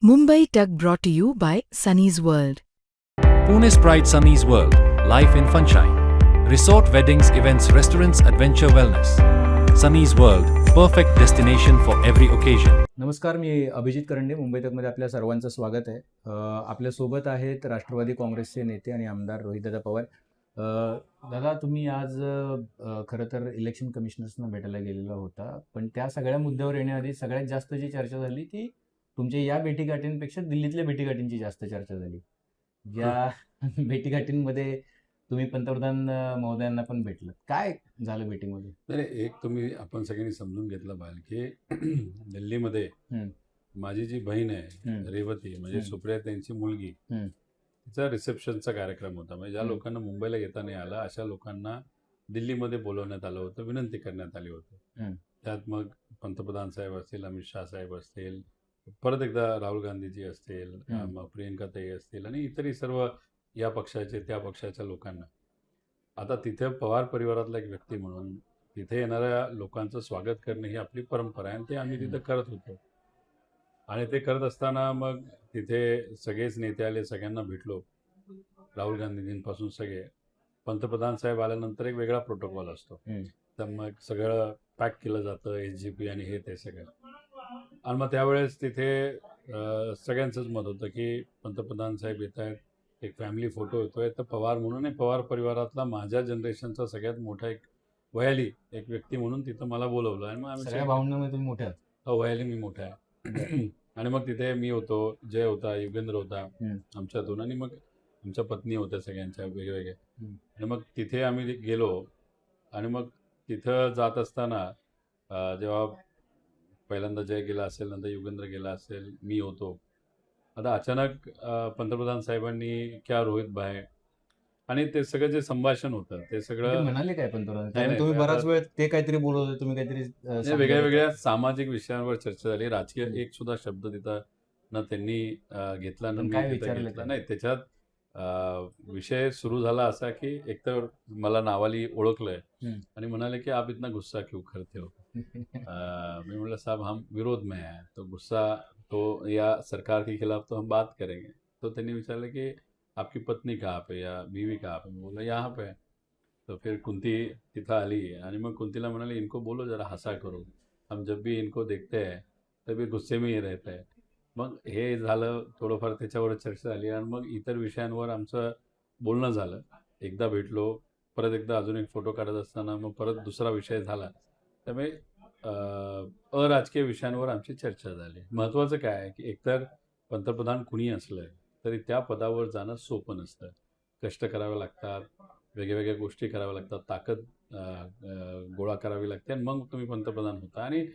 Mumbai Tug brought to you by Sunny's World. Pune's Pride Sunny's World, Life in Funshine. Resort weddings, events, restaurants, adventure wellness. Sunny's World, perfect destination for every occasion. नमस्कार, मी अभिजित करंडे. मुंबई तकमध्ये आपल्या सर्वांचं स्वागत आहे. आपल्यासोबत आहेत राष्ट्रवादी काँग्रेसचे नेते आणि आमदार रोहितदादा पवार. दादा, तुम्ही आज खरं तर इलेक्शन कमिशनर्सना भेटायला गेलेला होता, पण त्या सगळ्या मुद्द्यावर येण्याआधी सगळ्यात जास्त जी चर्चा झाली ती तुमच्या या भेटीगाठींपेक्षा दिल्लीतल्या भेटीगाठींची जास्त चर्चा झाली. ज्या भेटीगाठींमध्ये तुम्ही पंतप्रधान महोदयांना पण भेटलं, काय झालं भेटीमध्ये? नाही, एक तुम्ही आपण सगळ्यांनी समजून घेतलं पाहिजे की दिल्लीमध्ये माझी जी बहीण आहे रेवती, म्हणजे सुप्रिया त्यांची मुलगी, तिचा रिसेप्शनचा कार्यक्रम होता. म्हणजे ज्या लोकांना मुंबईला येता नाही आलं अशा लोकांना दिल्लीमध्ये बोलवण्यात आलं होतं, विनंती करण्यात आली होती. त्यात मग पंतप्रधान साहेब असतील, अमित शाह साहेब असतील, परत एकदा राहुल गांधीजी असतील, मग प्रियंका ताई असतील आणि इतरही सर्व या पक्षाचे त्या पक्षाच्या लोकांना. आता तिथे पवार परिवारातला एक व्यक्ती म्हणून तिथे येणाऱ्या लोकांचं स्वागत करणे ही आपली परंपरा आहे आणि ते आम्ही तिथं करत होतो. आणि ते करत असताना मग तिथे सगळेच नेते आले, सगळ्यांना भेटलो, राहुल गांधीजींपासून सगळे. पंतप्रधान साहेब आल्यानंतर एक वेगळा प्रोटोकॉल असतो, तर मग सगळं पॅक केलं जातं, SGP आणि हे ते सगळं. आणि मग त्यावेळेस तिथे सगळ्यांचंच मत होतं की पंतप्रधान साहेब येत आहेत, एक फॅमिली फोटो येतोय, तर पवार म्हणून पवार परिवारातला माझ्या जनरेशनचा सगळ्यात मोठा एक वयाली एक व्यक्ती म्हणून तिथं मला बोलवलं. आणि मग आम्ही सगळ्या भावनांमध्ये तुम्ही मोठ्या आहात. वयाली मी मोठा आहे. आणि मग तिथे मी होतो, जय होता, युगेंद्र होता आमच्यातून, आणि मग आमच्या पत्नी होत्या सगळ्यांच्या वेगवेगळ्या. आणि मग तिथे आम्ही गेलो आणि मग तिथं जात असताना जेव्हा पहिल्यांदा जय गेला असेल, नंतर युगेंद्र गेला असेल, मी होतो. आता अचानक पंतप्रधान साहेबांनी क्या रोहित भाई, आणि ते सगळं जे संभाषण होतं ते सगळं म्हणाले काय पंतप्रधान? तुम्ही बराच वेळ ते काहीतरी बोलत होते, तुम्ही काहीतरी वेगळ्या वेगळ्या सामाजिक विषयांवर चर्चा झाली. राजकीय एक सुद्धा शब्द तिथं न त्यांनी घेतला, न मी घेतला नाही. त्याच्यात विषय सुरू झाला असा की एकतर मला नावाली ओळखलंय आणि म्हणाले की आप इतना गुस्सा क्यों करते हो. मैं बोला साहब हम विरोध में है, तो गुस्सा तो या सरकार के खिलाफ तो हम बात करेंगे. तो त्यांनी विचारलं की आपकी पत्नी कहाँ पे या बीवी कहाँ पे. मैं बोला यहाँ पे. तो फिर कुंती तिथं आली आणि मग कुंतीला म्हणाले इनको बोलो जरा हंसा करो, हम जब भी इनको देखते हैं तभी गुस्से में ही रहते हैं. मग हे झालं, थोडंफार त्याच्यावर चर्चा झाली आणि मग इतर विषयांवर आमचं बोलणं झालं. एकदा भेटलो, परत एकदा अजून एक फोटो काढत असताना मग परत दुसरा विषय झाला. त्यामुळे अराजकीय विषयांवर आमची चर्चा झाली. महत्त्वाचं काय आहे की एकतर पंतप्रधान कुणी असलं तरी त्या पदावर जाणं सोपं नसतं. कष्ट करावे लागतात, वेगवेगळ्या गोष्टी कराव्या लागतात, ताकद गोळा करावी लागते आणि मग तुम्ही पंतप्रधान होता. आणि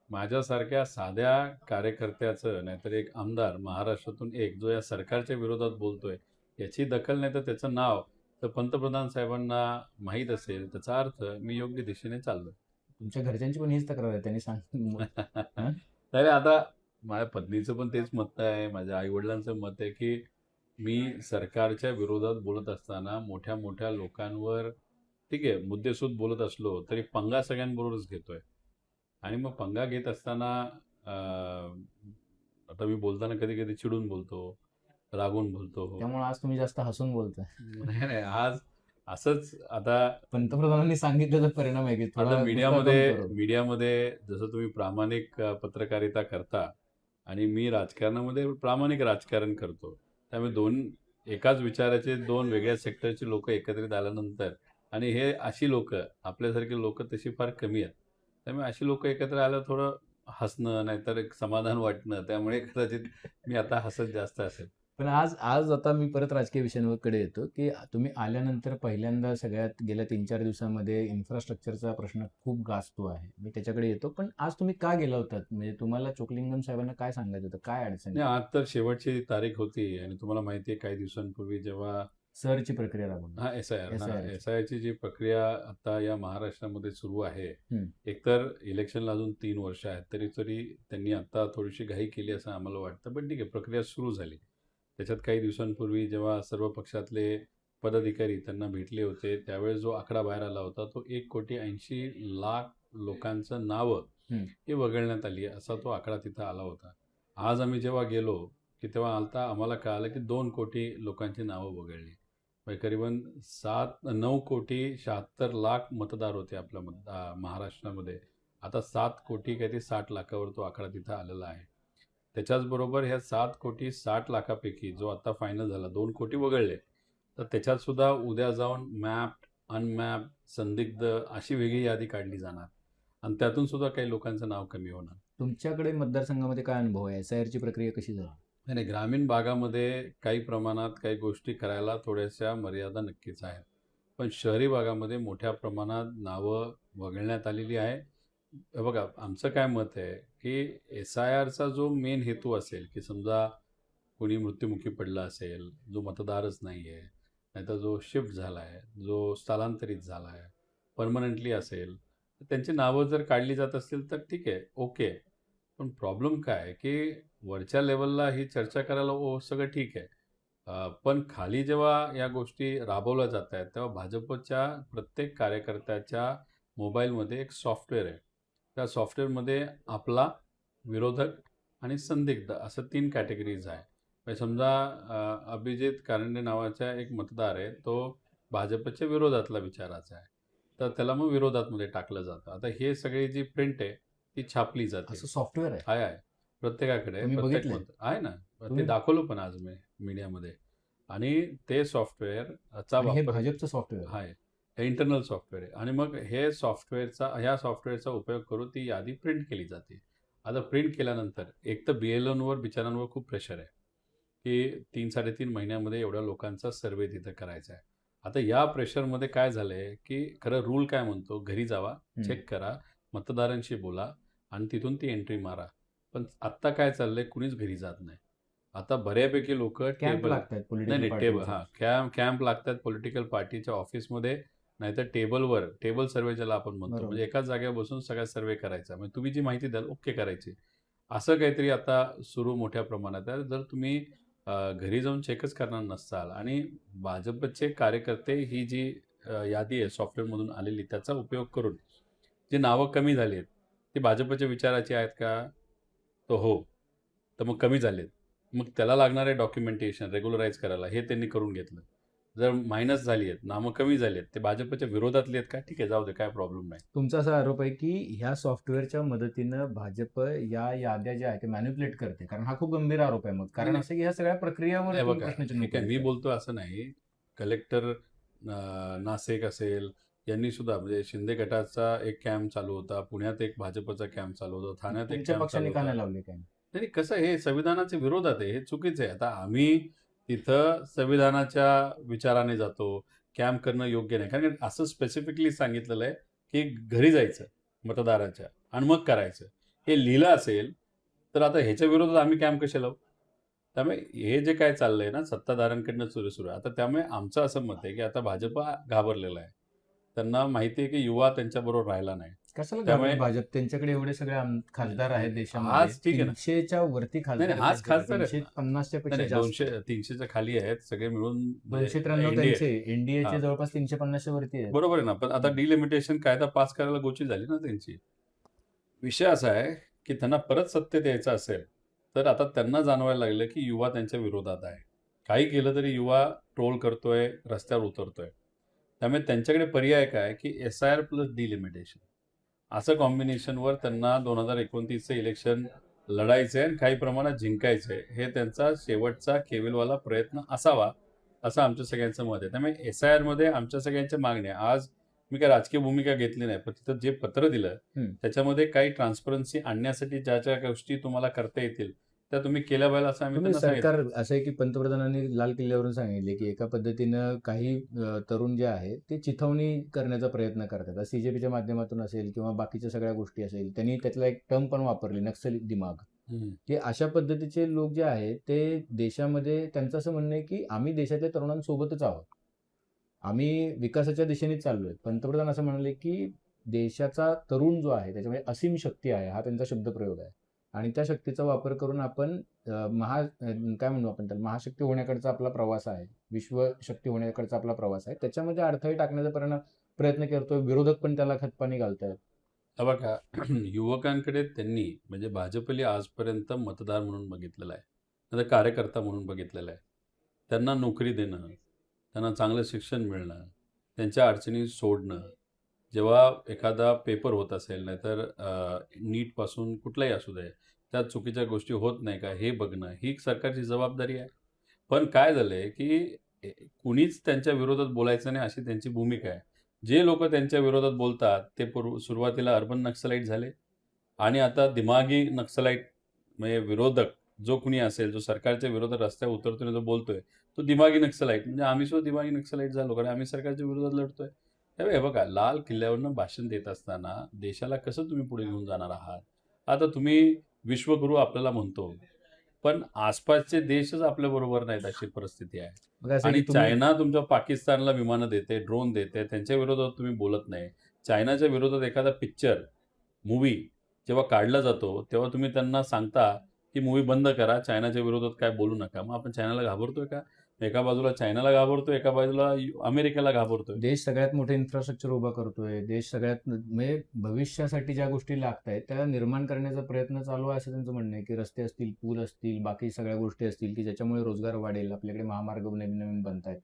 माझ्यासारख्या साध्या कार्यकर्त्याचं, नाहीतर एक आमदार महाराष्ट्रातून एक जो या सरकारच्या विरोधात बोलतोय याची दखल नाही तर त्याचं नाव तर पंतप्रधान साहेबांना माहीत असेल, त्याचा अर्थ मी योग्य दिशेने चाललोय. तुमच्या घरच्यांची पण हीच तक्रार आहे, त्यांनी सांगितलं. नाही, आता माझ्या पत्नीचं पण तेच मत आहे, माझ्या आईवडिलांचं मत आहे की मी सरकारच्या विरोधात बोलत असताना मोठ्या मोठ्या लोकांवर ठीक आहे मुद्देसूद बोलत असलो तरी पंगा सगळ्यांबरोबरच घेतोय. आणि मग पंगा घेत असताना आता मी बोलताना कधी कधी चिडून बोलतो, रागून बोलतो. त्यामुळे आज तुम्ही जास्त हसून बोलताय. नाही, आज असंच. आता पंतप्रधानांनी सांगितल्याचा परिणाम आहे की आता मीडियामध्ये जसं तुम्ही प्रामाणिक पत्रकारिता करता आणि मी राजकारणामध्ये प्रामाणिक राजकारण करतो, त्यामुळे एकाच विचाराचे दोन वेगळ्या सेक्टरची लोक एकत्रित आल्यानंतर, आणि हे अशी लोक आपल्यासारखी लोक तशी फार कमी आहेत, त्यामुळे अशी लोक एकत्र आल्यावर थोडं हसणं नाहीतर एक समाधान वाटणं, त्यामुळे कदाचित मी आता हसत जास्त असेल. पण आज आता मी परत राजकीय विषयांकडे येतो की तुम्ही आल्यानंतर पहिल्यांदा सगळ्यात गेल्या 3-4 दिवसांमध्ये इन्फ्रास्ट्रक्चरचा प्रश्न खूप गाजतो आहे, मी त्याच्याकडे येतो. पण आज तुम्ही का गेला होतात? म्हणजे तुम्हाला चोक्लिंगम साहेबांना काय सांगायचं होतं, काय अडचण? आज तर शेवटची तारीख होती आणि तुम्हाला माहिती आहे काही दिवसांपूर्वी जेव्हा सरची प्रक्रिया राबवली, SIR ची प्रक्रिया आता या महाराष्ट्रामध्ये सुरू आहे. एकतर इलेक्शनला अजून 3 वर्ष आहेत, तरी त्यांनी आता थोडीशी घाई केली असं आम्हाला वाटतं, पण ठीक आहे, प्रक्रिया सुरू झाली. त्याच्यात काही दिवसांपूर्वी जेव्हा सर्व पक्षातले पदाधिकारी त्यांना भेटले होते त्यावेळेस जो आकडा बाहेर आला होता तो 1,80,00,000 लोकांचं नावं हे वगळण्यात आली असा तो आकडा तिथं आला होता. आज आम्ही जेव्हा गेलो की तेव्हा आम्हाला कळालं की 2 कोटी लोकांची नावं वगळली. म्हणजे करीबन 9,76,76,00,000 मतदार होते आपल्या महाराष्ट्रामध्ये. आता 7 कोटी काही ते 60 लाखावर तो आकडा तिथं आलेला आहे. त्याच्याचबरोबर ह्या 7,60,00,000 जो आता फायनल झाला, 2 कोटी वगळले, तर त्याच्यात सुद्धा उद्या जाऊन मॅप्ड, अनमॅप्ड, संदिग्ध अशी वेगळी यादी काढली जाणार आणि त्यातून सुद्धा काही लोकांचं नाव कमी होणार. तुमच्याकडे मतदारसंघामध्ये काय अनुभव आहे? SIRची प्रक्रिया कशी झाली? नाही, ग्रामीण भागामध्ये काही प्रमाणात काही गोष्टी करायला थोड्याशा मर्यादा नक्कीच आहेत. पण शहरी भागामध्ये मोठ्या प्रमाणात नावं वगळण्यात आलेली आहे. हे बघा, आमचं काय मत आहे की SIRचा जो मेन हेतू असेल की समजा कोणी मृत्युमुखी पडला असेल, जो मतदारच नाही आहे, नाहीतर जो शिफ्ट झाला आहे, जो स्थलांतरित झाला आहे, परमनंटली असेल, तर त्यांची नावं जर काढली जात असतील तर ठीक आहे, ओके. पण प्रॉब्लेम काय आहे की वरच्या लेवलला ही चर्चा करायला सगळं ठीक आहे. पण खाली जेव्हा या गोष्टी राबवल्या जात आहेत तेव्हा भाजपच्या प्रत्येक कार्यकर्त्याच्या मोबाईलमध्ये एक सॉफ्टवेअर आहे. त्या सॉफ्टवेअरमध्ये आपला, विरोधक आणि संदिग्ध असं 3 कॅटेगरीज आहे. म्हणजे समजा अभिजित कारंडे नावाचा एक मतदार आहे, तो भाजपच्या विरोधातला विचाराचा आहे, तर त्याला मग विरोधातमध्ये टाकलं जातं. आता हे सगळी जी प्रिंट आहे ती छापली जाते. असं सॉफ्टवेअर आहे? आहे प्रत्येकाकडे, तुम्ही प्रत्येक बघितलंय? आहे ना, ते तुम्ही- दाखवलं पण आज मी मीडियामध्ये. आणि ते सॉफ्टवेअरचा आणि हे वापर भाजपचं सॉफ्टवेअर आहे? आहे, हे इंटरनल सॉफ्टवेअर आहे. आणि मग ह्या सॉफ्टवेअरचा उपयोग करून ती यादी प्रिंट केली जाते. आता प्रिंट केल्यानंतर एक तर BLOंवर बिचारांवर खूप प्रेशर आहे की 3-3.5 महिन्यामध्ये एवढ्या लोकांचा सर्वे तिथं करायचा आहे. आता या प्रेशरमध्ये काय झालंय की खरं रूल काय म्हणतो, घरी जावा, चेक करा, मतदारांशी बोला आणि तिथून ती एंट्री मारा. पण आत्ता काय चाललंय, कुणीच घरी जात नाही. आता बऱ्यापैकी लोक कॅम्प लागतात नाही कॅम्प लागतात पॉलिटिकल पार्टीच्या ऑफिसमध्ये, नाहीतर टेबल सर्वे ज्याला आपण म्हणतो, बरोबर. म्हणजे एकाच जागेवर बसून सगळा सर्वे करायचा. म्हणजे तुम्ही जी माहिती द्याल ओके करायची, असं काहीतरी आता सुरू मोठ्या प्रमाणात आहे. जर तुम्ही घरी जाऊन चेकच करणार नसाल आणि भाजपचे कार्यकर्ते ही जी यादी आहे सॉफ्टवेअरमधून आलेली त्याचा उपयोग करून जी नावं कमी झाली आहेत ती भाजपच्या विचाराची आहेत का, तो हो, तर मग कमी झालेत, मग त्याला लागणारे डॉक्युमेंटेशन रेग्युलराईज करायला हे त्यांनी करून घेतलं. जर मायनस झाली आहेत, नामं कमी झाली आहेत, ते भाजपच्या विरोधातले आहेत का, ठीक आहे, जाऊ दे, काय प्रॉब्लेम नाही. तुमचा असा आरोप आहे की ह्या सॉफ्टवेअरच्या मदतीनं भाजप या याद्या ज्या आहेत ते मॅन्युप्युलेट करते, कारण हा खूप गंभीर आरोप आहे. मग कारण असं की ह्या सगळ्या प्रक्रियावर हे तुम्ही बघा, प्रश्नचिन्ह ठीक आहे, मी केलंय. बोलतो असं नाही. कलेक्टर नासेक असेल, यांनी सुद्धा म्हणजे शिंदे गटाचा एक कॅम्प चालू होता, पुण्यात एक भाजपचा कॅम्प चालू होता, ठाण्यात एक तुमच्या कॅम्प पक्षाने चालू का होता. नाही लावले काय? नाही, कसं हे संविधानाच्या विरोधात आहे, हे चुकीचं आहे. आता आम्ही तिथं संविधानाच्या विचाराने जातो, कॅम्प करणं योग्य नाही. कारण असं स्पेसिफिकली सांगितलेलं आहे की घरी जायचं मतदाराच्या आणि मग करायचं. हे लिहिलं असेल तर आता ह्याच्या विरोधात आम्ही कॅम्प कसे लावू? त्यामुळे हे जे काय चाललंय ना सत्ताधाऱ्यांकडनं सुरू आहे. आता त्यामुळे आमचं असं मत आहे की आता भाजप घाबरलेला आहे. त्यांना माहिती आहे की युवा त्यांच्याबरोबर राहिला नाही. कशाला त्यामुळे भाजप? त्यांच्याकडे एवढे सगळे खासदार आहेत आज देशामध्ये, ठीक आहे ना. 300च्या वरती खासदार नाही, आहेत आज खासदार आहेत. 350च्या पेक्षा नाही, जास्त. 200-300च्या खाली आहेत सगळे मिळून. 293 NDA. त्यांचे, एनडीएचे हा. जवळपास 350च्या वरती आहेत. बरोबर आहे ना, पण आता डिलिमिटेशन कायदा पास करायला गोची झाली ना त्यांची. विषय असा आहे की त्यांना परत सत्तेत यायचं असेल तर आता त्यांना जाणवायला लागलं की युवा त्यांच्या विरोधात आहे. काही केलं तरी युवा ट्रोल करतोय, रस्त्यावर उतरतोय. त्यामुळे त्यांच्याकडे पर्याय काय की SIR प्लस डिलिमिटेशन असं कॉम्बिनेशनवर त्यांना 2029चं इलेक्शन लढायचंय आणि काही प्रमाणात जिंकायचंय. हे त्यांचा शेवटचा केविलवाला प्रयत्न असावा असं आमच्या सगळ्यांचं मत आहे. त्यामुळे SIR मध्ये आमच्या सगळ्यांच्या मागण्या, आज मी काय राजकीय भूमिका घेतली नाही, पण तिथं जे पत्र दिलं त्याच्यामध्ये काही ट्रान्सपरन्सी आणण्यासाठी ज्या ज्या गोष्टी तुम्हाला करता येतील त्या तुम्ही केल्या पाहिजे असं आम्ही तुम्ही त्यांना सांगितलं. सरकार असं आहे की पंतप्रधानांनी लाल किल्ल्यावरून सांगितले की एका पद्धतीनं काही तरुण जे आहे ते चिथावणी करण्याचा प्रयत्न करतात. CJPच्या माध्यमातून असेल किंवा बाकीच्या सगळ्या गोष्टी असेल, त्यांनी त्यातला एक टर्म पण वापरली, नक्सली दिमाग. की अशा पद्धतीचे लोक जे आहेत ते देशामध्ये, त्यांचं असं म्हणणं आहे की आम्ही देशातल्या तरुणांसोबतच आहोत, आम्ही विकासाच्या दिशेनेच चाललोय. पंतप्रधान असं म्हणाले की देशाचा तरुण जो आहे त्याच्यामध्ये असीम शक्ती आहे, हा त्यांचा शब्दप्रयोग आहे. आणि त्या शक्तीचा वापर करून आपण काय म्हणू आपण त्याला, महाशक्ती होण्याकडचा आपला प्रवास आहे, विश्वशक्ती होण्याकडचा आपला प्रवास आहे, त्याच्यामध्ये अडथळे टाकण्याचा प्रयत्न करतोय. विरोधक पण त्याला खतपाणी घालतात. बघा, युवकांकडे त्यांनी म्हणजे भाजपली आजपर्यंत मतदार म्हणून बघितलेला आहे आता कार्यकर्ता म्हणून बघितलेलं आहे. त्यांना नोकरी देणं, त्यांना चांगलं शिक्षण मिळणं, त्यांच्या अडचणी सोडणं. जेव्हा एखादा पेपर होत असेल, नाहीतर नीटपासून कुठलाही असू दे, त्यात चुकीच्या गोष्टी होत नाही का हे बघणं, ही सरकारची जबाबदारी आहे. पण काय झालंय, की कुणीच त्यांच्या विरोधात बोलायचं नाही अशी त्यांची भूमिका आहे. जे लोकं त्यांच्या विरोधात बोलतात ते सुरुवातीला अर्बन नक्सलाईट झाले आणि आता दिमागी नक्सलाईट म्हणजे विरोधक जो कुणी असेल, जो सरकारच्या विरोधात रस्त्यावर उतरतोय आणि जो बोलतोय, तो दिमागी नक्सलाईट. म्हणजे आम्ही सुद्धा दिमागी नक्सलाईट झालो, कारण आम्ही सरकारच्या विरोधात लढतोय. त्यामुळे हे बघा, लाल किल्ल्यावरनं भाषण देत असताना देशाला कसं तुम्ही पुढे घेऊन जाणार आहात? आता तुम्ही विश्वगुरू आपल्याला म्हणतो, पण आसपासचे देशच आपल्याबरोबर नाहीत अशी परिस्थिती आहे. बघा असं आणि की तुम्ही चायना तुमच्या पाकिस्तानला विमानं देते, ड्रोन देते, त्यांच्या विरोधात तुम्ही बोलत नाही. चायनाच्या विरोधात एखादा पिक्चर, मूव्ही जेव्हा काढला जातो, तेव्हा तुम्ही त्यांना सांगता, की मूव्ही बंद करा, चायनाच्या विरोधात काय बोलू नका. मग आपण चायनाला घाबरतोय का? एका बाजूला चायनाला घाबरतोय, एका बाजूला अमेरिकेला घाबरतोय. देश सगळ्यात मोठं इन्फ्रास्ट्रक्चर उभा करतोय. देश सगळ्यात म्हणजे भविष्यासाठी ज्या गोष्टी लागत आहेत त्या निर्माण करण्याचा प्रयत्न चालू आहे असं त्यांचं म्हणणं आहे, की रस्ते असतील, पूल असतील, बाकी सगळ्या गोष्टी असतील, की ज्याच्यामुळे रोजगार वाढेल, आपल्याकडे महामार्ग नवीन नवीन बनत आहेत.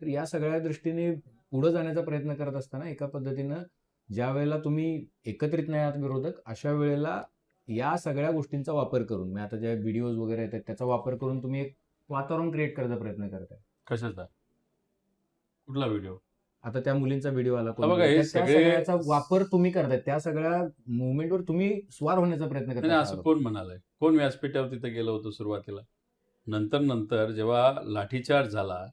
तर या सगळ्या दृष्टीने पुढे जाण्याचा प्रयत्न करत असताना एका पद्धतीनं ज्या वेळेला तुम्ही एकत्रित नाही आहात विरोधक, अशा वेळेला या सगळ्या गोष्टींचा वापर करून, म्हणजे आता ज्या व्हिडिओज वगैरे येतात त्याचा वापर करून तुम्ही एक वातावरण क्रिएट करायचा प्रयत्न करताय. कशाचा? कुठला व्हिडिओ? आता त्या मुलींचा व्हिडिओ आला, हा बघा, हे त्या सगळे सगळ्याचा वापर तुम्ही करताय, त्या सगळ्या मुवमेंटवर तुम्ही स्वार होण्याचा प्रयत्न नाही, करताय. असं कोण म्हणालंय? कोण व्यासपीठावर तिथे गेलं होतं सुरुवातीला? नंतर जेव्हा लाठीचार्ज झाला,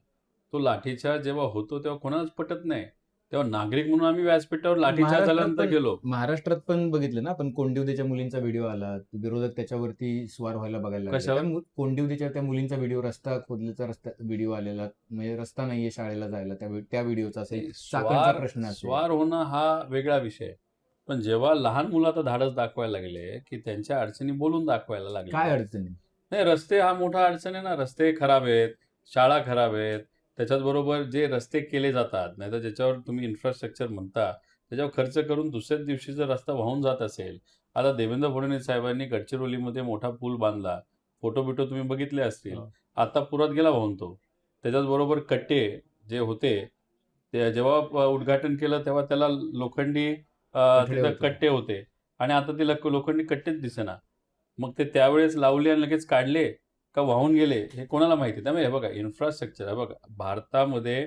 तो लाठीचार्ज जेव्हा होतो तेव्हा कोणालाच पटत नाही. तेव्हा नागरिक म्हणून आम्ही व्यासपीठावर लाठीचार्ज झाल्यानंतर गेलो. महाराष्ट्रात पण बघितलं ना आपण, कोंडिवदेच्या मुलींचा व्हिडिओ आला, विरोधक त्याच्यावरती स्वार व्हायला बघायला लागले. कशावर? कोंडिवदेच्या त्या मुलींचा व्हिडिओ, रस्ता खोदल्याचा रस्ता व्हिडिओ आलेला, म्हणजे रस्ता नाहीये शाळेला जायला, त्या व्हिडिओचा असेल, चाकणचा प्रश्न असेल. स्वार होणं हा वेगळा विषय. पण जेव्हा लहान मुलं आता धाडस दाखवायला लागले, की त्यांच्या अडचणी बोलून दाखवायला लागले. काय अडचणी? नाही, रस्ते हा मोठा अडचण आहे ना. रस्ते खराब आहेत, शाळा खराब आहेत. त्याच्याच बरोबर जे रस्ते केले जातात, नाहीतर ज्याच्यावर तुम्ही इन्फ्रास्ट्रक्चर म्हणता, त्याच्यावर खर्च करून दुसऱ्याच दिवशी जर रस्ता वाहून जात असेल. आता देवेंद्र फडणवीस साहेबांनी गडचिरोलीमध्ये मोठा पूल बांधला. फोटो तुम्ही बघितले असतील. आता पुरात गेला वाहून तो. त्याच्याच बरोबर कट्टे जे होते, ते जेव्हा उद्घाटन केलं तेव्हा त्याला लोखंडी तिथं होते. कट्टे होते आणि आता ते लोखंडी कट्टेच दिसेना. मग ते त्यावेळेस लावले आणि लगेच काढले का वाहून गेले हे कोणाला माहिती. त्यामुळे हे बघा, इन्फ्रास्ट्रक्चर आहे बघा. भारतामध्ये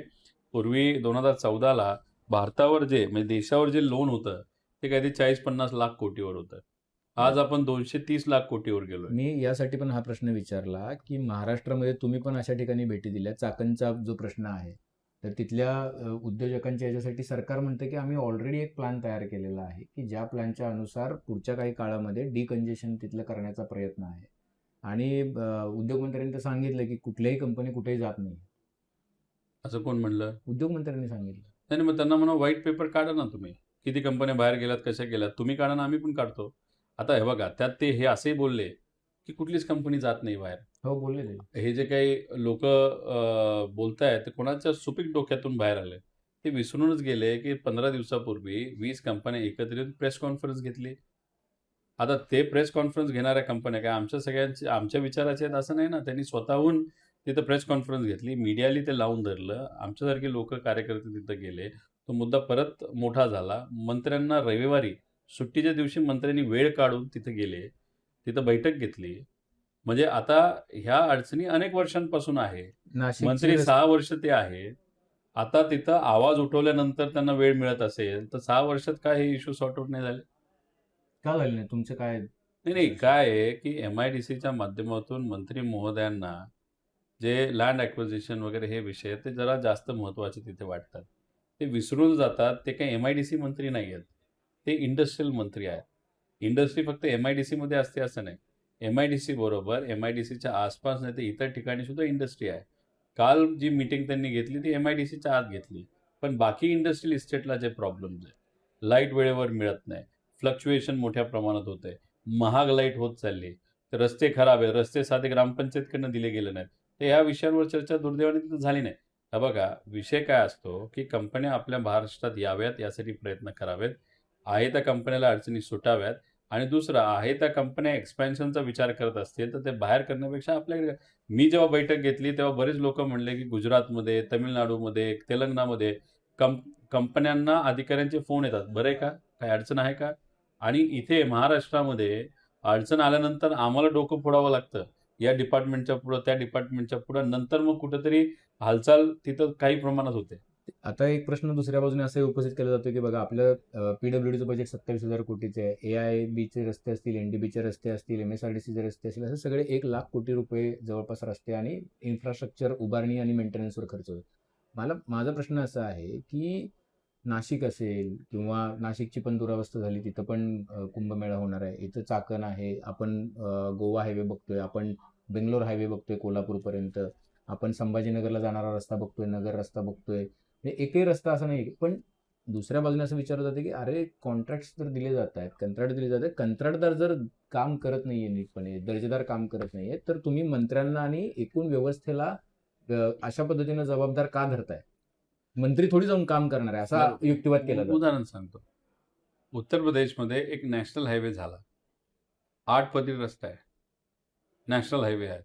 पूर्वी 2014ला भारतावर जे म्हणजे देशावर जे लोन होतं ते काहीतरी 40-50 लाख कोटीवर होतं. आज आपण 230 लाख कोटीवर गेलोय. मी यासाठी पण हा प्रश्न विचारला, की महाराष्ट्रामध्ये तुम्ही पण अशा ठिकाणी भेटी दिल्या. चाकणचा जो प्रश्न आहे, तर तिथल्या उद्योजकांच्या याच्यासाठी सरकार म्हणतं की आम्ही ऑलरेडी एक प्लॅन तयार केलेला आहे, की ज्या प्लॅनच्या अनुसार पुढच्या काही काळामध्ये डिकंजेशन तिथलं करण्याचा प्रयत्न आहे. आणि उद्योगमंत्र्यांनी तर सांगितलं की कुठल्याही कंपनी कुठेही जात नाही. असं कोण म्हणलं? उद्योगमंत्र्यांनी सांगितलं. नाही, मग त्यांना म्हणा व्हाईट पेपर काढा ना तुम्ही. किती कंपन्या बाहेर गेल्यात, कशा गेल्यात, तुम्ही काढा ना, आम्ही पण काढतो. आता हे बघा, त्यात ते हे असेही बोलले की कुठलीच कंपनी जात नाही बाहेर. हो, बोलले ते. हे जे काही लोक बोलतायत ते कोणाच्या सुपीक डोक्यातून बाहेर आले. ते विसरूनच गेले की 15 दिवसापूर्वी 20 कंपन्या एकत्र येऊन प्रेस कॉन्फरन्स घेतली. आता ते प्रेस कॉन्फरन्स घेणाऱ्या कंपन्या काय आमच्या सगळ्यांचे आमच्या विचाराचे आहेत असं नाही ना. त्यांनी स्वतःहून तिथं प्रेस कॉन्फरन्स घेतली, मीडियाली ते लावून धरलं, आमच्यासारखे लोक कार्यकर्ते तिथं गेले. तो मुद्दा परत मोठा झाला. मंत्र्यांना रविवारी सुट्टीच्या दिवशी मंत्र्यांनी वेळ काढून तिथे गेले, तिथं बैठक घेतली. म्हणजे आता ह्या अडचणी अनेक वर्षांपासून आहे. नाशिकची मंत्री 6 वर्ष ते आहेत. आता तिथं आवाज उठवल्यानंतर त्यांना वेळ मिळत असेल तर 6 वर्षात काय हे इश्यू सॉर्ट आउट नाही झाले? का झाले नाही? तुमचं काय? नाही, काय आहे की MIDCच्या माध्यमातून मंत्री महोदयांना जे लँड ॲक्विजिशन वगैरे हे विषय ते जरा जास्त महत्त्वाचे तिथे वाटतात. ते विसरून जातात. ते काही MIDC मंत्री नाही आहेत, ते इंडस्ट्रियल मंत्री आहेत. इंडस्ट्री फक्त MIDCमध्ये असते असं नाही. MIDC बरोबर MIDCच्या आसपास नाही तर इतर ठिकाणी सुद्धा इंडस्ट्री आहे. काल जी मीटिंग त्यांनी घेतली ती MIDCच्या आत घेतली. पण बाकी इंडस्ट्रियल इस्टेटला जे प्रॉब्लेम्स आहेत, लाईट वेळेवर मिळत नाही, फ्लक्च्युएशन मोठ्या प्रमाणात होते, महाग लाईट होत चालली, तर रस्ते खराब आहे, रस्ते साधे ग्रामपंचायतकडनं दिले गेले नाहीत. तर या विषयांवर चर्चा दुर्दैवाने तिथं झाली नाही. हा बघा, विषय काय असतो की कंपन्या आपल्या महाराष्ट्रात याव्यात यासाठी प्रयत्न करावेत, आहे त्या कंपन्याला अडचणी सुटाव्यात आणि दुसरं आहे त्या कंपन्या एक्सपॅन्शनचा विचार करत असतील तर ते बाहेर करण्यापेक्षा आपल्याकडे मी जेव्हा बैठक घेतली तेव्हा बरेच लोक म्हणले की गुजरातमध्ये, तमिळनाडूमध्ये, तेलंगणामध्ये कंपन्यांना अधिकाऱ्यांचे फोन येतात. बरं आहे का? काही अडचण आहे का? आणि इथे महाराष्ट्रामध्ये अडचण आल्यानंतर आम्हाला डोकं फोडावं लागतं. या डिपार्टमेंटच्या पुढं, त्या डिपार्टमेंटच्या पुढं. नंतर मग कुठेतरी हालचाल तिथं काही प्रमाणात होते. आता एक प्रश्न दुसऱ्या बाजूने असंही उपस्थित केला जातो की बघा आपलं पीडब्ल्यूडीचं बजेट 27,000 कोटीचे आहे. AIBचे रस्ते असतील, NDBचे रस्ते असतील, MSRDCचे रस्ते असतील, असे सगळे 1,00,000 कोटी रुपये जवळपास रस्ते आणि इन्फ्रास्ट्रक्चर उभारणी आणि मेंटेनन्सवर खर्च होतो. माझा प्रश्न असा आहे की नाशिक असेल किंवा नाशिकची पण दुरावस्था झाली, तिथं पण कुंभमेळा होणार आहे. इथं चाकण आहे, आपण गोवा हायवे बघतोय, आपण बेंगलोर हायवे बघतोय कोल्हापूरपर्यंत, आपण संभाजीनगरला जाणारा रस्ता बघतोय, नगर रस्ता बघतोय. म्हणजे एकही रस्ता असा नाही. पण दुसऱ्या बाजूने असं विचारलं जातं की अरे कॉन्ट्रॅक्ट्स तर दिले जात आहेत, कंत्राट दिले जात आहेत, कंत्राटदार जर काम करत नाहीये नीटपणे, दर्जेदार काम करत नाहीये, तर तुम्ही मंत्र्यांना आणि एकूण व्यवस्थेला अशा पद्धतीनं जबाबदार का धरताय? मंत्री थोडी जाऊन काम करणार आहे, असा युक्तिवाद केला जातो. उदाहरण सांगतो. उत्तर प्रदेशमध्ये एक नॅशनल हायवे झाला. 8 पदरी रस्ता आहे. नॅशनल हायवे आहे.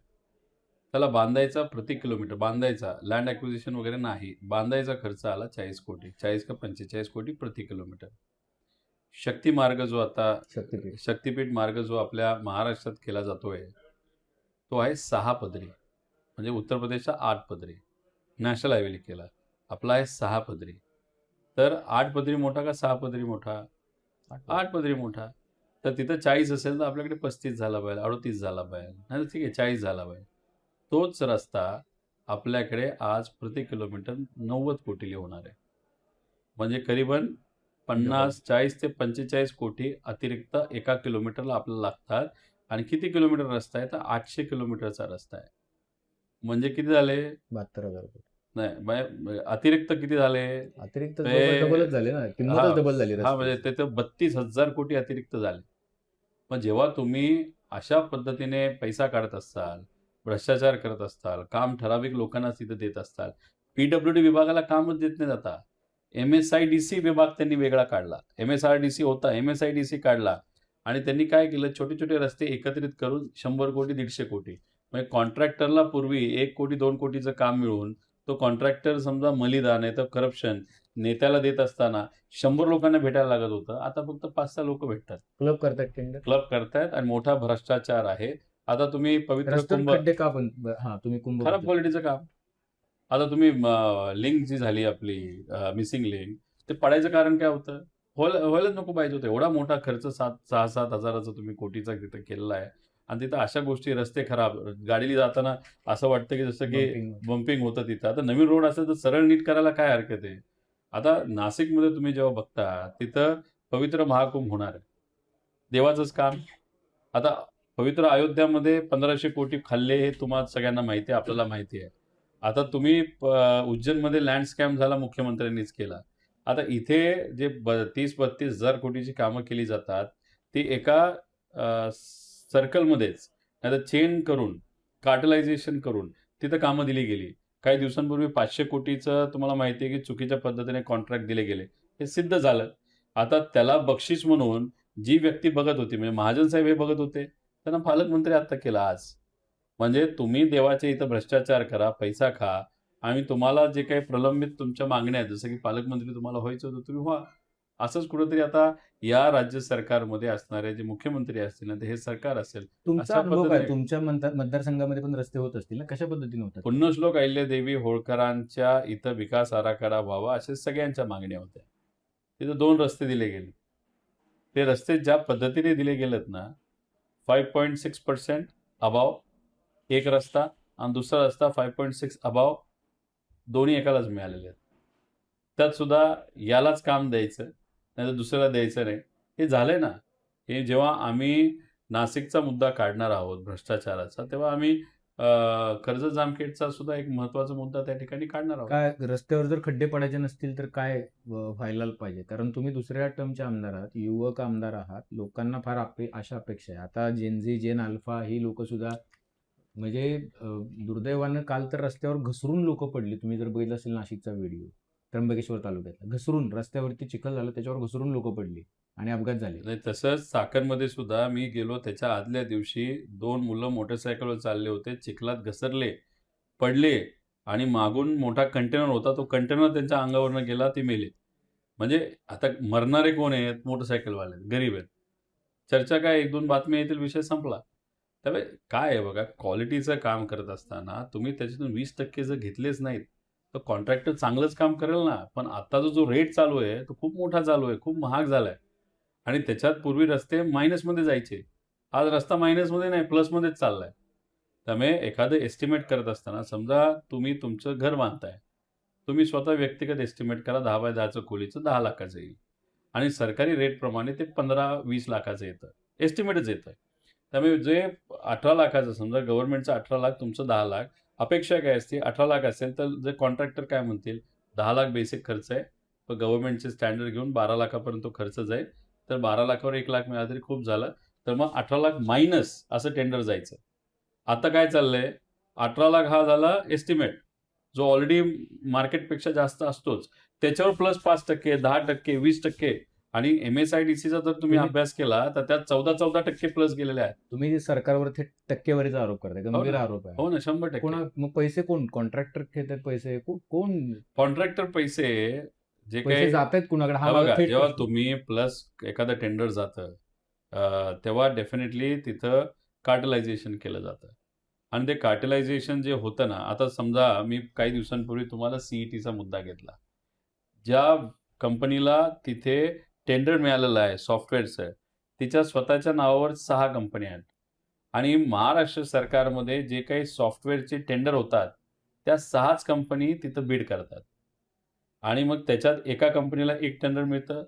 त्याला बांधायचा प्रति किलोमीटर बांधायचा, लँड ॲक्विजिशन वगैरे नाही. बांधायचा खर्च आला 40 कोटी. 40 का 45 कोटी प्रति किलोमीटर. शक्ती मार्ग जो आता शक्तीपीठ मार्ग जो आपल्या महाराष्ट्रात केला जातोय, तो आहे 6 पदरी. म्हणजे उत्तर प्रदेशचा 8 पदरी. नॅशनल हायवे केला. आपला आहे 6 पदरी. तर 8 पदरी मोठा का 6 पदरी मोठा? 8 पदरी मोठा. तर तिथं 40 असेल तर आपल्याकडे 35 झाला पाहिजे, 38 झाला पाहिजे. नाही ठीक आहे 40 झाला पाहिजे. तोच रस्ता आपल्याकडे आज प्रति किलोमीटर 90 कोटीला होणार आहे. म्हणजे करीबन 40 ते 45 कोटी अतिरिक्त एका किलोमीटरला आपल्याला लागतात. आणि किती किलोमीटर रस्ता आहे? तर 800 किलोमीटरचा रस्ता आहे. म्हणजे किती झाले? 72,000 कोटी. नाही अतिरिक्त किती झाले? अतिरिक्त डबलच झाले ना, किंमतच डबल झाली. हा म्हणजे ते 32,000 कोटी अतिरिक्त झाले. मग जेव्हा तुम्ही अशा पद्धतीने पैसा काढत असाल, भ्रष्टाचार करत असताल, काम ठराविक लोकांना तिथं देत असताल, PWD विभागाला कामच देत नाही आता. MSIDC विभाग त्यांनी वेगळा काढला. MSRDC होता, MSIDC काढला. आणि त्यांनी काय केलं, छोटे छोटे रस्ते एकत्रित करून 100 कोटी 150 कोटी. म्हणजे कॉन्ट्रॅक्टरला पूर्वी 1 कोटी 2 कोटीचं काम मिळून तो कॉन्ट्रॅक्टर समजा मलिदा नाही तर करप्शन नेत्याला देत असताना 100 लोकांना भेटायला लागत होतं. आता फक्त 5-6 लोक भेटतात. क्लब करतायत आणि मोठा भ्रष्टाचार आहे. आता तुम्ही पवित्र कुंभ खराब क्वालिटीचं काम. आता तुम्ही लिंक जी झाली आपली मिसिंग लिंक, ते पडायचं कारण काय होतं? व्हायलाच नको पाहिजे होतं. एवढा मोठा खर्च 6-7 हजाराचा तुम्ही कोटीचा तिथं केलेला आहे. आणि तिथं अशा गोष्टी, रस्ते खराब, गाडीला जाताना असं वाटतं की जसं की बम्पिंग होतं तिथं. आता नवीन रोड असेल तर सरळ नीट करायला काय हरकत आहे? आता नाशिकमध्ये तुम्ही जेव्हा बघता तिथं पवित्र महाकुंभ होणार आहे, देवाचंच काम. आता पवित्र अयोध्यामध्ये 1500 कोटी खाल्ले हे तुम्हाला सगळ्यांना माहिती आहे, आपल्याला माहिती आहे. आता तुम्ही उज्जैनमध्ये लँड स्कॅम झाला, मुख्यमंत्र्यांनीच केला. आता इथे जे 30-32 हजार कोटीची कामं केली जातात ती एका सर्कलमध्येच नाही तर चेन करून, कार्टलायझेशन करून तिथं कामं दिली गेली. काही दिवसांपूर्वी 500 कोटीचं तुम्हाला माहिती आहे की चुकीच्या पद्धतीने कॉन्ट्रॅक्ट दिले गेले. हे सिद्ध झालं. आता त्याला बक्षीस म्हणून जी व्यक्ती बघत होती, म्हणजे महाजन साहेब हे बघत होते, त्यांना पालकमंत्री आता केला आज. म्हणजे तुम्ही देवाच्या इथं भ्रष्टाचार करा, पैसा खा, आणि तुम्हाला जे काही प्रलंबित तुमच्या मागण्या आहेत, जसं की पालकमंत्री तुम्हाला व्हायचं होतं तुम्ही व्हा. असंच कुठेतरी आता या राज्य सरकारमध्ये असणारे जे मुख्यमंत्री असतील ना, हे सरकार असेल. तुमचा अनुभव काय? तुमच्या मतदारसंघामध्ये पण रस्ते होत असतील ना, कशा पद्धतीने होतात? पुण्यश्लोक अहिल्यादेवी होळकरांच्या इथं विकास आराखडा व्हावा अशा सगळ्यांच्या मागण्या होत्या. तिथं 2 रस्ते दिले गेले. ते रस्ते ज्या पद्धतीने दिले गेलेत ना, 5.6% अबाव एक रस्ता आणि दुसरा रस्ता 5.6 अबाव, दोन्ही एकालाच मिळालेले आहेत. त्यात सुद्धा यालाच काम द्यायचं नाही तर दुसऱ्याला द्यायचं नाही, हे झालंय ना. हे जेव्हा आम्ही नाशिकचा मुद्दा काढणार आहोत भ्रष्टाचाराचा, तेव्हा आम्ही कर्जत जामखेडचा सुद्धा एक महत्वाचा मुद्दा त्या ठिकाणी काढणार आहोत. काय रस्त्यावर जर खड्डे पडायचे नसतील तर काय व्हायला पाहिजे? कारण तुम्ही दुसऱ्या टर्मचे आमदार आहात, युवक आमदार आहात, लोकांना फार अशा अपेक्षा आहे. आता जेन अल्फा ही लोक सुद्धा, म्हणजे दुर्दैवानं काल तर रस्त्यावर घसरून लोक पडली. तुम्ही जर बघितलं असेल नाशिकचा व्हिडिओ, त्र्यंबकेश्वर तालुक्यातला, घसरून रस्त्यावरती चिखल झालं, त्याच्यावर घसरून लोक पडली आणि अपघात झाले. नाही, तसंच चाकणमध्ये सुद्धा मी गेलो, त्याच्या आदल्या दिवशी 2 मुलं मोटरसायकलवर चालले होते, चिखलात घसरले, पडले आणि मागून मोठा कंटेनर होता, तो कंटेनर त्यांच्या अंगावरनं गेला, ते मेले. म्हणजे आता मरणारे कोण आहेत? मोटरसायकलवाले, गरीब आहेत. चर्चा काय, 1-2 बातम्या येतील, विषय संपला. त्यामुळे काय आहे बघा, क्वालिटीचं काम करत असताना तुम्ही त्याच्यातून 20% जर घेतलेच नाहीत, तर कॉन्ट्रॅक्टर चांगलंच काम करेल ना. पण आत्ताचा जो रेट चालू आहे, तो खूप मोठा चालू आहे, खूप महाग झालाय. आणि त्याच्यात पूर्वी रस्ते मायनसमध्ये जायचे. आज रस्ता मायनसमध्ये नाही, प्लसमध्येच चाललाय. त्यामुळे एखादं एस्टिमेट करत असताना, समजा तुम्ही तुमचं घर बांधताय, तुम्ही स्वतः व्यक्तिगत एस्टिमेट करा, 10 बाय 10चं खोलीचं 10 लाखाचं येईल आणि सरकारी रेटप्रमाणे ते 15-20 लाखाचं येतं, एस्टिमेटच येतं. त्यामुळे जे 18 लाखाचं, समजा गव्हर्नमेंटचं 18 लाख, तुमचं 10 लाख, अपेक्षा काय असते? 18 लाख असेल तर जे कॉन्ट्रॅक्टर काय म्हणतील, 10 लाख बेसिक खर्च आहे, तर गव्हर्नमेंटचे स्टँडर्ड घेऊन 12 लाखापर्यंत तो खर्च जाईल. तर 12 लाखावर 1 लाख मिळाला तरी खूप झालं. तर मग 18 लाख मायनस असं टेंडर जायचं. आता काय चाललंय, 18 लाख हा झाला एस्टिमेट, जो ऑलरेडी मार्केटपेक्षा जास्त असतोच. त्याच्यावर प्लस 5%, 10%, 20% आणि MSIDCचा जर तुम्ही अभ्यास केला तर त्यात 14% प्लस गेलेले आहेत. तुम्ही सरकारवर थेट टक्केवारीचा आरोप करताय, गंभीर आरोप आहे. हो ना, 100%. मग पैसे कोण, कॉन्ट्रॅक्टर घेतात पैसे, कोण कॉन्ट्रॅक्टर पैसे जे पैसे काही जात आहेत कुणाकडे, हा बघा, माझा थेट जेव्हा प्रश्न. तुम्ही प्लस एखादं टेंडर जातं, तेव्हा डेफिनेटली तिथं कार्टलायझेशन केलं जातं. आणि ते कार्टलायझेशन जे होतं ना, आता समजा मी काही दिवसांपूर्वी तुम्हाला CETचा मुद्दा घेतला. ज्या कंपनीला तिथे टेंडर मिळालेलं आहे सॉफ्टवेअरचं, तिच्या स्वतःच्या नावावर 6 कंपन्या आहेत आणि महाराष्ट्र सरकारमध्ये जे काही सॉफ्टवेअरचे टेंडर होतात, त्या 6च कंपनी तिथं बीड करतात. आणि मग त्याच्यात एका कंपनीला 1 टेंडर मिळतं,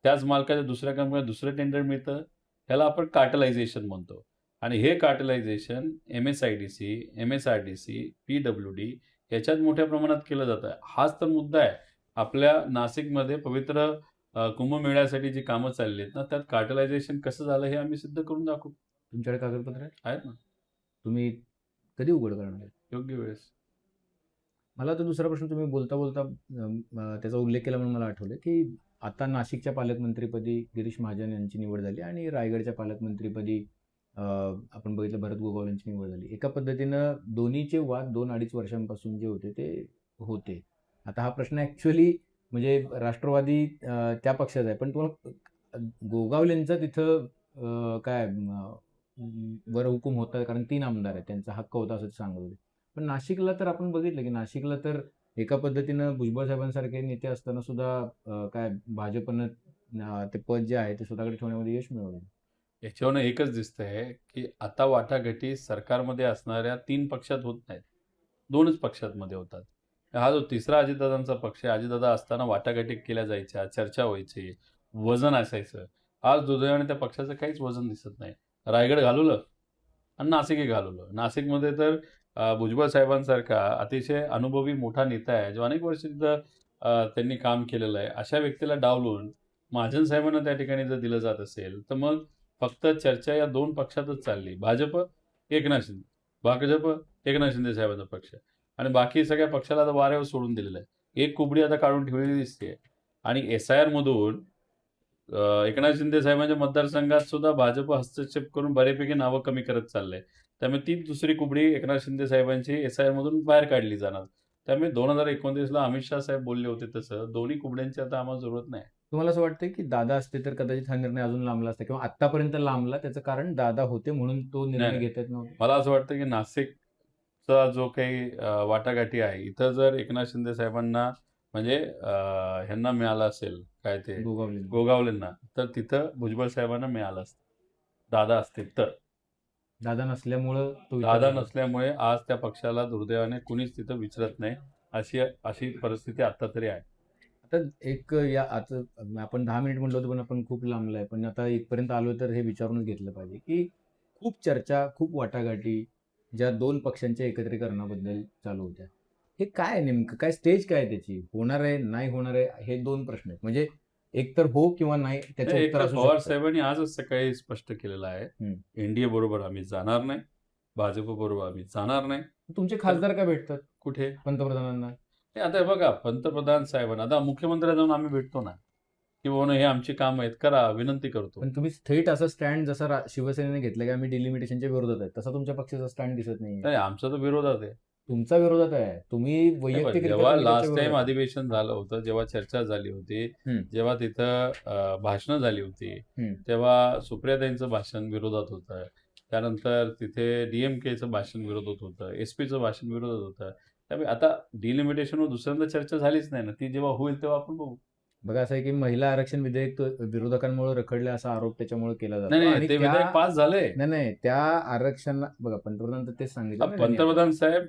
त्याच मालकाच्या दुसऱ्या कंपनीला दुसरं टेंडर मिळतं. ह्याला आपण कार्टलायझेशन म्हणतो. आणि हे कार्टलायझेशन MSIDC, MSRDC, PWD याच्यात मोठ्या प्रमाणात केलं जातं. हाच तर मुद्दा आहे. आपल्या नाशिकमध्ये पवित्र कुंभमेळ्यासाठी जी कामं चालली आहेत ना, त्यात कार्टलायझेशन कसं झालं हे आम्ही सिद्ध करून दाखवू. तुमच्याकडे कागदपत्र आहेत ना, तुम्ही कधी उघड करणार? योग्य वेळेस. मला तो दुसरा प्रश्न, तुम्ही बोलता बोलता त्याचा उल्लेख केला म्हणून मला आठवलं की आता नाशिकच्या पालकमंत्रीपदी गिरीश महाजन यांची निवड झाली आणि रायगडच्या पालकमंत्रीपदी आपण बघितलं भरत गोगावले यांची निवड झाली. एका पद्धतीनं दोन्हीचे वाद 2-2.5 वर्षांपासून जे होते ते होते. आता हा प्रश्न ॲक्च्युअली म्हणजे राष्ट्रवादी त्या पक्षाचा आहे, पण तुम्हाला गोगावलेंचा तिथं काय वर हुकूम होता, कारण 3 आमदार आहेत, त्यांचा हक्क होता असं ते सांगत होते. पण नाशिकला तर आपण बघितलं की नाशिकला तर एका पद्धतीनं भुजबळ साहेबांसारखे नेते असताना सुद्धा काय भाजपनं ते पद जे आहे ते स्वतःकडे ठेवण्यामध्ये यश मिळवलं. याच्यावरून एकच दिसतंय की आता वाटाघाटी सरकारमध्ये असणाऱ्या 3 पक्षात होत नाहीत, 2च पक्षांमध्ये होतात. हा जो तिसरा अजितदादांचा पक्ष आहे, अजितदादा असताना वाटाघाटी केल्या जायच्या, चर्चा व्हायची, वजन असायचं. आज दुर्दैवाने त्या पक्षाचं काहीच वजन दिसत नाही. रायगड घालवलं आणि नाशिकही घालवलं. नाशिकमध्ये तर भुजबळ साहेबांसारखा अतिशय अनुभवी मोठा नेता आहे, जो अनेक वर्ष तिथं त्यांनी काम केलेलं आहे. अशा व्यक्तीला डावलून महाजन साहेबांना त्या ठिकाणी जर दिलं जात असेल, तर मग फक्त चर्चा या 2 पक्षातच चालली. भाजप, एकनाथ शिंदे, भाजप, एकनाथ शिंदे साहेबांचा पक्ष आणि बाकी सगळ्या पक्षाला आता वाऱ्यावर सोडून दिलेलं आहे. एक कुबडी आता काढून ठेवलेली दिसते आणि SIR मधून एकनाथ शिंदे साहेबांच्या मतदारसंघात सुद्धा भाजप हस्तक्षेप करून बऱ्यापैकी नावं कमी करत चाललंय. त्यामुळे ती दुसरी कुबडी एकनाथ शिंदे साहेबांची SIR मधून बाहेर काढली जाणार. त्यामुळे 2029ला अमित शाह साहेब बोलले होते तसं दोन्ही कुबड्यांची आता आम्हाला जरूरत नाही. तुम्हाला असं वाटतं की दादा असते तर कदाचित हा निर्णय अजून लांबला असता, किंवा आतापर्यंत लांबला त्याचं कारण दादा होते म्हणून तो निर्णय घेत येत नव्हता? मला असं वाटतं की नाशिकचा जो काही वाटाघाटी आहे, इथं जर एकनाथ शिंदे साहेबांना म्हणजे ह्यांना मिळालं असेल काय ते गोगावलेंना, तर तिथं भुजबळ साहेबांना मिळालं असतं, दादा असतील तर. दादा नसल्यामुळे आज त्या पक्षाला दुर्दैवाने कुणीच तिथं विचारत नाही, अशी परिस्थिती आता तरी आहे. आता आता आपण 10 मिनिट म्हणलो होतो, पण आपण खूप लांबलाय. पण आता इथपर्यंत आलो तर हे विचारूनच घेतलं पाहिजे की खूप चर्चा, खूप वाटाघाटी ज्या 2 पक्षांच्या एकत्रीकरणाबद्दल चालू होत्या, हे काय नेमकं, काय स्टेज काय त्याची, होणार आहे नाही होणार आहे, हे 2 प्रश्न आहेत. म्हणजे एक तर हो किंवा नाही त्याचं उत्तर असू पवार शकतं. साहेबांनी आजच सकाळी स्पष्ट केलेलं आहे, NDA बरोबर आम्ही जाणार नाही, भाजप बरोबर आम्ही जाणार नाही. तुमचे खासदार का भेटतात कुठे? पंतप्रधानांना? आता हे बघा, पंतप्रधान साहेबांना आता मुख्यमंत्र्या जाऊन आम्ही भेटतो ना, की बाबा हे आमची काम आहेत, करा, विनंती करतो. पण तुम्ही थेट असं स्टँड जसा शिवसेनेने घेतलं की आम्ही डिलिमिटेशनच्या विरोधात आहे, तसा तुमच्या पक्षाचा स्टँड दिसत नाहीये. नाही, आमचा तर विरोधात आहे. तुमचा विरोधात आहे, तुम्ही वैयक्तिक जेव्हा लास्ट टाइम अधिवेशन झालं होतं, जेव्हा चर्चा झाली होती, जेव्हा तिथं भाषणं झाली होती, तेव्हा सुप्रियाताईंचं भाषण विरोधात होतं. त्यानंतर तिथे डीएमकेचं भाषण विरोधात होतं, एसपीचं भाषण विरोधात होतं. त्यामुळे आता डिलिमिटेशनवर दुसऱ्यांदा चर्चा झालीच नाही ना, ती जेव्हा होईल तेव्हा आपण बघू. बघा असं आहे की महिला आरक्षण विधेयक विरोधकांमुळे रखडले असा आरोप त्याच्यामुळे केला जातो. नाही, ते विधेयक पास झाले. नाही, त्या आरक्षण बघा, पंतप्रधान तर तेच सांगितलं ना त्यांनी. पंतप्रधान साहेब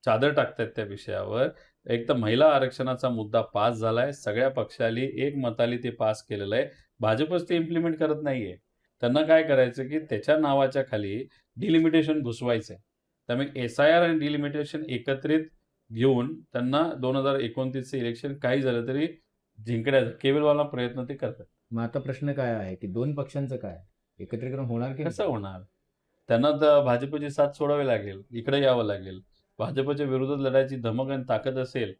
चादर टाकतायत त्या विषयावर. एक तर महिला आरक्षणाचा मुद्दा पास झालाय, सगळ्या पक्षाली एक मताली ते पास केलेलं आहे. भाजपच ते इम्प्लिमेंट करत नाहीये. त्यांना काय करायचं की त्याच्या नावाच्या खाली डिलिमिटेशन घुसवायचंय. त्यामुळे SIR आणि डिलिमिटेशन एकत्रित घेऊन त्यांना 2029चे इलेक्शन काही झालं तरी जिंकण्याचा केवलवाला प्रयत्न ते करतात. मग आता प्रश्न काय आहे की दोन पक्षांचं काय एकत्रीकरण होणार की कसं होणार? त्यांना तर भाजपची साथ सोडावी लागेल, इकडे यावं लागेल. भाजपच्या विरोधात लढायची धमक आणि ताकद असेल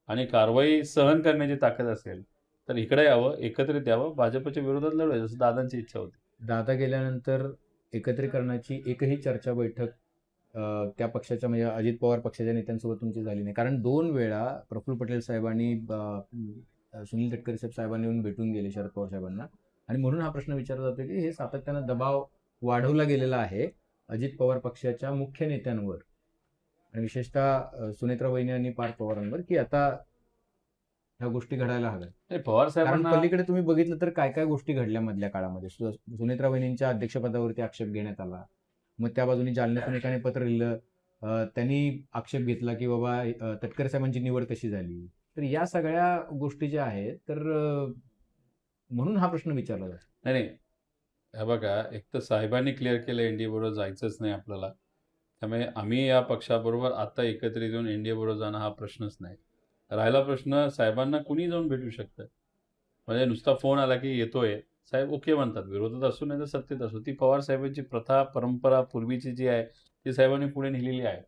आणि कारवाई सहन करण्याची ताकद असेल तर इकडे यावं, एकत्रित यावं, भाजपच्या विरोधात लढवायचं, जसं दादांची इच्छा होती. दादा गेल्यानंतर एकत्रीकरणाची एकही चर्चा बैठक त्या पक्षाच्या म्हणजे अजित पवार पक्षाच्या नेत्यांसोबत तुमची झाली नाही. कारण 2 वेळा प्रफुल्ल पटेल साहेबांनी सुनील तटकरे साहेबांनी येऊन भेटून गेले शरद पवार साहेबांना, आणि म्हणून हा प्रश्न विचारला जातो की हे सातत्यानं दबाव वाढवला गेलेला आहे अजित पवार पक्षाच्या मुख्य नेत्यांवर आणि विशेषतः सुनेत्रा वहिनी आणि पार्थ पवारांवर, की आता ह्या गोष्टी घडायला हव्यात. पवार कारण साहेबांना पलीकडे तुम्ही बघितलं तर काय काय गोष्टी घडल्या मधल्या काळामध्ये. सुनेत्रा वहिनींच्या अध्यक्षपदावरती आक्षेप घेण्यात आला, मग त्या बाजूने जालन्यातून एकाने पत्र लिहिलं, त्यांनी आक्षेप घेतला की बाबा तटकरे साहेबांची निवड कशी झाली. तर या सगळ्या गोष्टी ज्या आहेत तर म्हणून हा प्रश्न विचारला जातो. नाही, हे बघा, एक तर साहेबांनी क्लिअर केलं एनडीए बरोबर जायचंच नाही आपल्याला. त्यामुळे आम्ही या पक्षाबरोबर आता एकत्रित येऊन एनडीए बरोबर जाणं हा प्रश्नच नाही. राहिला प्रश्न, साहेबांना कुणी जाऊन भेटू शकतं. म्हणजे नुसता फोन आला की येतोय, साहेब ओके म्हणतात, विरोधात असू नाही तर सत्तेत असू. ती पवार साहेबांची प्रथा परंपरा पूर्वीची जी आहे ती साहेबांनी पुढे नेलेली आहे.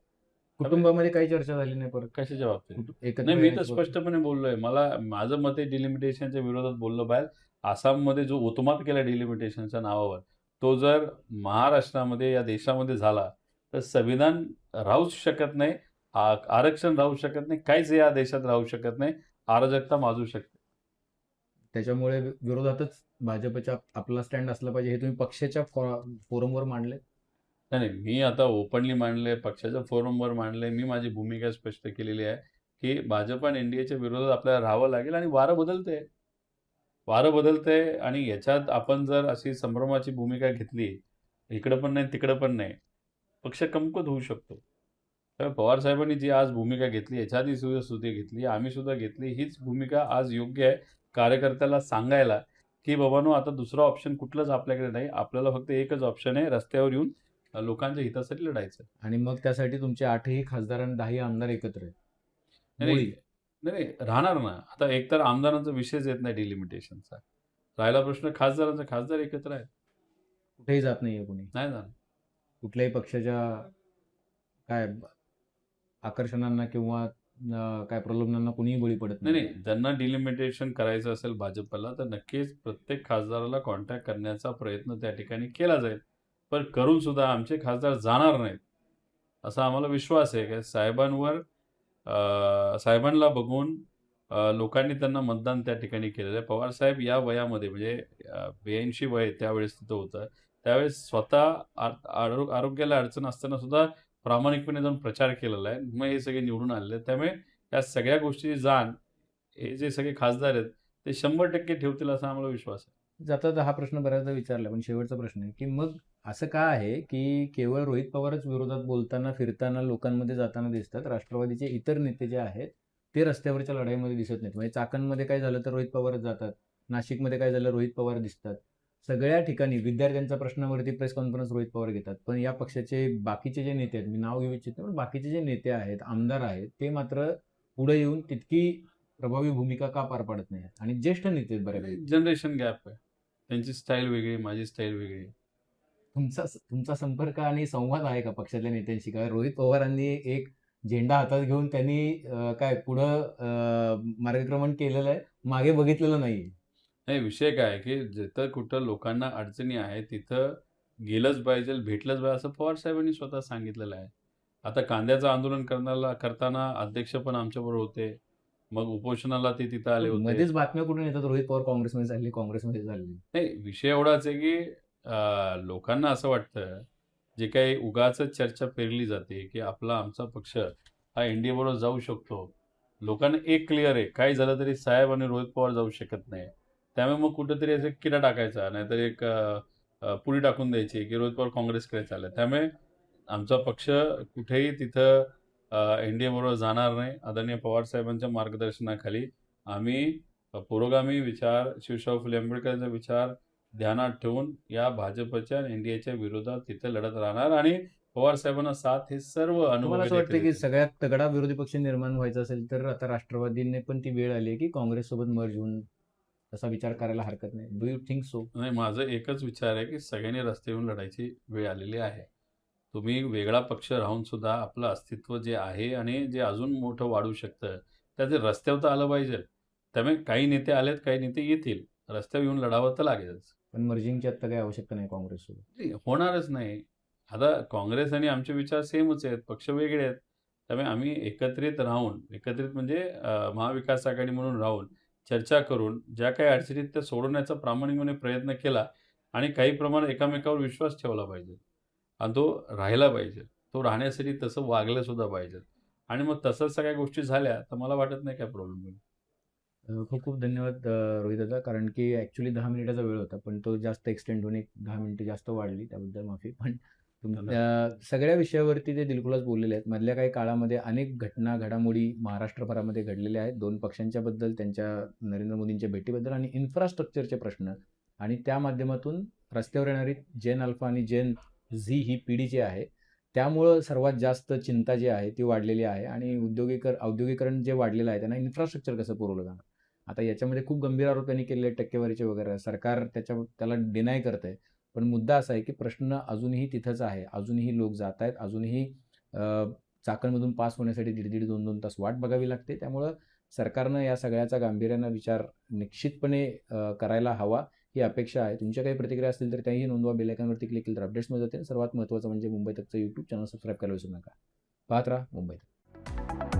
कुटुंबामध्ये काही चर्चा झाली नाही परत कशाच्या बाबतीत? एकत्र नाही, मी तर येण्याच्या स्पष्टपणे बोललोय. माझं मत आहे डिलिमिटेशनच्या विरोधात बोललो बाहेर. आसाममध्ये जो उत्मात केला डिलिमिटेशनच्या नावावर, तो जर महाराष्ट्रामध्ये या देशामध्ये झाला तर संविधान राहूच शकत नाही, आरक्षण राहू शकत नाही, काहीच या देशात राहू शकत नाही, अराजकता माजू शकते. त्याच्यामुळे विरोधातच भाजपच्या आपला स्टँड असला पाहिजे हे तुम्ही पक्षाच्या फोरमवर मांडले. नाही, मी आता ओपनली मांडले, पक्षाच्या फोरमवर मांडले. मी माझी भूमिका स्पष्ट केलेली आहे की भाजप आणि एनडीएच्या विरोधात आपल्याला राहावं लागेल आणि वारं बदलतंय आणि याच्यात आपण जर अशी संभ्रमाची भूमिका घेतली, इकडं पण नाही तिकडं पण नाही, पक्ष कमकुवत होऊ शकतो. त्यामुळे पवार साहेबांनी जी आज भूमिका घेतली, याच्या आधी सुद्धा घेतली, आम्ही सुद्धा घेतली, हीच भूमिका आज योग्य आहे कार्यकर्त्याला सांगायला की बाबांनो, आता दुसरा ऑप्शन कुठलंच आपल्याकडे नाही, आपल्याला फक्त एकच ऑप्शन आहे, रस्त्यावर येऊन लोकांच्या हितासाठी लढायचं. आणि मग त्यासाठी तुमचे 8ही खासदार आणि 10ही आमदार एकत्र आहेत. नाही, राहणार ना. आता एकतर आमदारांचा विषयच येत नाही डिलिमिटेशनचा. राहिला प्रश्न खासदारांचा, खासदार एकत्र आहे, कुठेही जात नाहीये कोणी, नाही जाणार. कुठल्याही पक्षाच्या काय आकर्षणांना किंवा काय प्रलोभनांना कोणीही बळी पडत नाही, ज्यांना डिलिमिटेशन करायचं असेल भाजपला तर नक्कीच प्रत्येक खासदाराला कॉन्टॅक्ट करण्याचा प्रयत्न त्या ठिकाणी केला जाईल. पण करून सुद्धा आमचे खासदार जाणार नाहीत असा आम्हाला विश्वास आहे की साहेबांना बघून लोकांनी त्यांना मतदान त्या ठिकाणी केलेलं आहे. पवार साहेब या वयामध्ये म्हणजे 82 वय त्यावेळेस तिथं होतं, त्यावेळेस स्वतः आरोग्याला अडचण असताना सुद्धा प्रामाणिकपणे जाऊन प्रचार केलेला आहे. मग हे सगळे निवडून आलेले आहेत. त्यामुळे या सगळ्या गोष्टीची जाण हे जे सगळे खासदार आहेत ते 100% ठेवतील असा आम्हाला विश्वास आहे. जाता हा प्रश्न बऱ्याचदा विचारला, पण शेवटचा प्रश्न आहे की मग असं का आहे की केवळ रोहित पवारच विरोधात बोलताना फिरताना लोकांमध्ये जाताना दिसतात, राष्ट्रवादीचे इतर नेते जे आहेत ते रस्त्यावरच्या लढाईमध्ये दिसत नाहीत. म्हणजे चाकणमध्ये काय झालं तर रोहित पवारच जातात, नाशिकमध्ये काय झालं रोहित पवार दिसतात, सगळ्या ठिकाणी विद्यार्थ्यांच्या प्रश्नावरती प्रेस कॉन्फरन्स रोहित पवार घेतात. पण या पक्षाचे बाकीचे जे नेते आहेत, मी नाव घेऊ इच्छित नाही, पण बाकीचे जे नेते आहेत, आमदार आहेत, ते मात्र पुढे येऊन तितकी प्रभावी भूमिका का पार पाडत नाही. आणि ज्येष्ठ नेते बऱ्यापैकी जनरेशन गॅप आहे, त्यांची स्टाईल वेगळी, माझी स्टाईल वेगळी. तुमचा संपर्क आणि संवाद आहे का पक्षातल्या नेत्यांशी? का रोहित पवारांनी एक झेंडा हातात घेऊन त्यांनी काय पुढं मार्गक्रमण केलेलं आहे, मागे बघितलेलं नाहीये. नाही, विषय काय आहे, की जिथं कुठं लोकांना अडचणी आहेत, तिथं गेलंच पाहिजे, भेटलंच पाहिजे, असं पवार साहेबांनी स्वतः सांगितलेलं आहे. आता कांद्याचं आंदोलन करताना अध्यक्ष पण आमच्याबरोबर होते. मग उपोषणाला ते तिथं आले होते. मध्येच बातम्या कुठून येतात, रोहित पवार काँग्रेसमध्ये चालले, काँग्रेसमध्ये चालले. नाही, विषय एवढाच आहे, की लोकांना असं वाटतं, जे काही उगाचच चर्चा पेरली जाते, की आमचा पक्ष हा इंडियाबरोबर जाऊ शकतो. लोकांना एक क्लिअर आहे, काही झालं तरी साहेब आणि रोहित पवार जाऊ शकत नाही. त्यामुळे मग कुठेतरी असं किडा टाकायचा, नाहीतर एक पुडी टाकून द्यायची, की रोहित पवार काँग्रेसकडे चालले. त्यामुळे आमचा पक्ष कुठेही तिथं इंडियाबरोबर जाणार नाही. आदरणीय पवार साहेबांच्या मार्गदर्शनाखाली आम्ही पुरोगामी विचार, शिवशाहू फुले आंबेडकरांचा विचार ध्यानात ठेवून या भाजपच्या आणि इंडियाच्या विरोधात तिथे लढत राहणार आणि पवार साहेबांना साथ हे सर्व तुम्हाला अनुभव असं वाटतं की सगळ्यात तगडा विरोधी पक्ष निर्माण व्हायचा असेल तर आता राष्ट्रवादीने पण ती वेळ आली आहे की काँग्रेससोबत मर्ज होऊन तसा विचार करायला हरकत नाही. Do you think so? नाही, माझं एकच विचार आहे, की सगळ्यांनी रस्ते येऊन लढायची वेळ आलेली आहे. तुम्ही वेगळा पक्ष राहून सुद्धा आपलं अस्तित्व जे आहे आणि जे अजून मोठं वाढू शकतं, त्याचे रस्त्यावर तर आलं पाहिजे. त्यामुळे काही नेते आलेत, काही नेते येतील. रस्त्यावर येऊन लढावं तर लागेलच. पण मर्जिंगची आता काही आवश्यकता नाही काँग्रेससोबत. नाही, होणारच नाही. आता काँग्रेस आणि आमचे विचार सेमच आहेत, पक्ष वेगळे आहेत. त्यामुळे आम्ही एकत्रित राहून, एकत्रित म्हणजे महाविकास आघाडी म्हणून राहून, चर्चा करून ज्या काही अडचणी आहेत त्या सोडवण्याचा प्रामाणिकपणे प्रयत्न केला आणि काही प्रमाणात एकमेकावर विश्वास ठेवला पाहिजे आणि तो राहिला पाहिजे. तो राहण्यासाठी तसं वागलं सुद्धा पाहिजे आणि मग तसंच सगळ्या गोष्टी झाल्या तर मला वाटत नाही काय प्रॉब्लेम होईल. खूप खूप धन्यवाद रोहित दादा, कारण की ॲक्च्युली 10 मिनिटाचा वेळ होता पण तो जास्त एक्सटेंड होऊन एक 10 मिनिटं जास्त वाढली, त्याबद्दल माफी. पण सगळ्या विषयावरती ते दिलखुलास बोललेले आहेत. मधल्या काही काळामध्ये अनेक घडामोडी महाराष्ट्रभरामध्ये घडलेल्या आहेत. 2 पक्षांच्याबद्दल, त्यांच्या नरेंद्र मोदींच्या भेटीबद्दल आणि इन्फ्रास्ट्रक्चरचे प्रश्न आणि त्या माध्यमातून रस्त्यावर येणारी जेन अल्फा आणि जेन झी ही पिढी जी आहे त्यामुळं सर्वात जास्त चिंता जी आहे ती वाढलेली आहे आणि औद्योगिकरण जे वाढलेलं आहे त्यांना इन्फ्रास्ट्रक्चर कसं पुरवलं जाणार. आता याच्यामध्ये खूप गंभीर आरोप त्यांनी केलेले आहेत टक्केवारीचे वगैरे. सरकार त्याला डिनाय करत आहे. पण मुद्दा असा आहे की प्रश्न अजूनही तिथंच आहे. अजूनही लोक जात आहेत. अजूनही चाकणमधून पास होण्यासाठी 1.5 2 तास वाट बघावी लागते. त्यामुळं सरकारनं या सगळ्याचा गांभीर्यानं विचार निश्चितपणे करायला हवा ही अपेक्षा आहे. तुमच्या काही प्रतिक्रिया असतील तर त्याही नोंदवा. बेल आयकॉनवरती क्लिक केलं तर अपडेट्स मिळत जातील. सर्वात महत्त्वाचं म्हणजे मुंबई तकचं यूट्यूब चॅनल सबस्क्राईब करायला विसरू नका. पाहत राहा मुंबई तक.